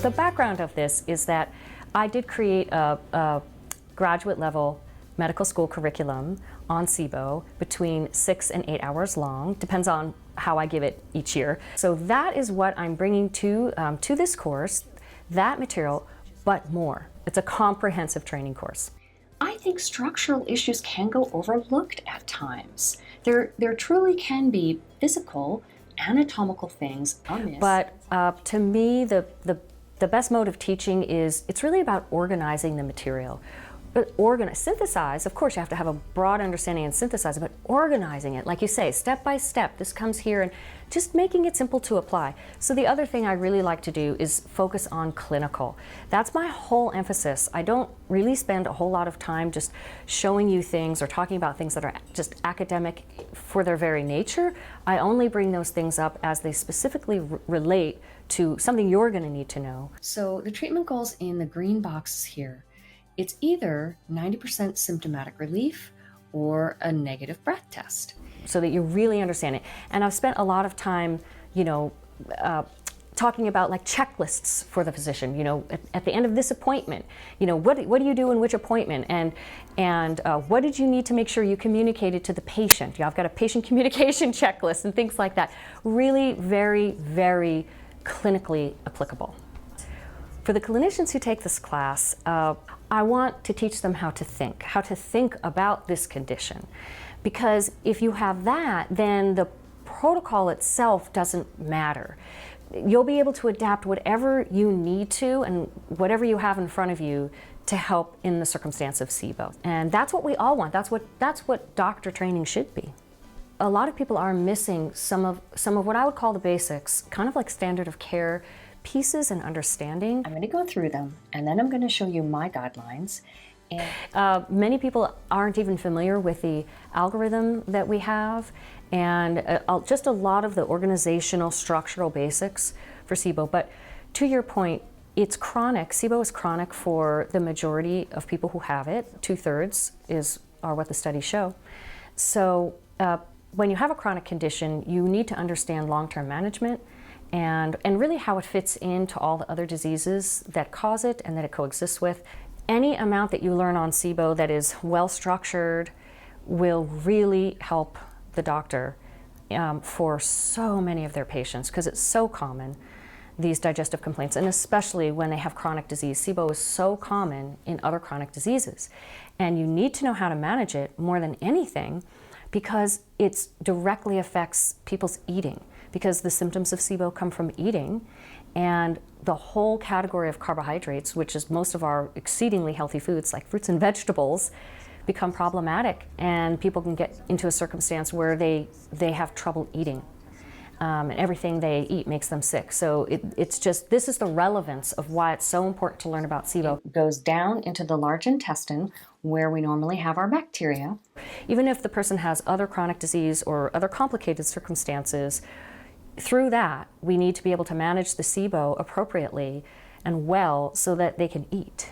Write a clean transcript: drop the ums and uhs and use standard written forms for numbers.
The background of this is that I did create a graduate level medical school curriculum on SIBO between 6 and 8 hours long, depends on how I give it each year. So that is what I'm bringing to this course, that material, but more. It's a comprehensive training course. I think structural issues can go overlooked at times. There truly can be physical, anatomical things amiss. But to me, the best mode of teaching is, it's really about organizing the material. But synthesize, of course you have to have a broad understanding and synthesize it, but organizing it, like you say, step by step, this comes here, and just making it simple to apply. So the other thing I really like to do is focus on clinical. That's my whole emphasis. I don't really spend a whole lot of time just showing you things or talking about things that are just academic for their very nature. I only bring those things up as they specifically relate to something you're going to need to know. So the treatment goals in the green boxes here, it's either 90% symptomatic relief or a negative breath test. So that you really understand it. And I've spent a lot of time, talking about like checklists for the physician, at the end of this appointment, what do you do in which appointment? And what did you need to make sure you communicated to the patient? I've got a patient communication checklist and things like that. Really very, very clinically applicable. For the clinicians who take this class, I want to teach them how to think about this condition. Because if you have that, then the protocol itself doesn't matter. You'll be able to adapt whatever you need to and whatever you have in front of you to help in the circumstance of SIBO. And that's what we all want. That's what doctor training should be. A lot of people are missing some of what I would call the basics, kind of like standard of care pieces and understanding. I'm going to go through them, and then I'm going to show you my guidelines. And many people aren't even familiar with the algorithm that we have, and just a lot of the organizational, structural basics for SIBO. But to your point, it's chronic. SIBO is chronic for the majority of people who have it. 2/3 are what the studies show. So when you have a chronic condition, you need to understand long-term management and really how it fits into all the other diseases that cause it and that it coexists with. Any amount that you learn on SIBO that is well structured will really help the doctor for so many of their patients, because it's so common, these digestive complaints, and especially when they have chronic disease. SIBO is so common in other chronic diseases, and you need to know how to manage it more than anything, because it directly affects people's eating, because the symptoms of SIBO come from eating, and the whole category of carbohydrates, which is most of our exceedingly healthy foods like fruits and vegetables, become problematic, and people can get into a circumstance where they have trouble eating, and everything they eat makes them sick. So it's just, this is the relevance of why it's so important to learn about SIBO. It goes down into the large intestine where we normally have our bacteria. Even if the person has other chronic disease or other complicated circumstances, through that, we need to be able to manage the SIBO appropriately and well so that they can eat.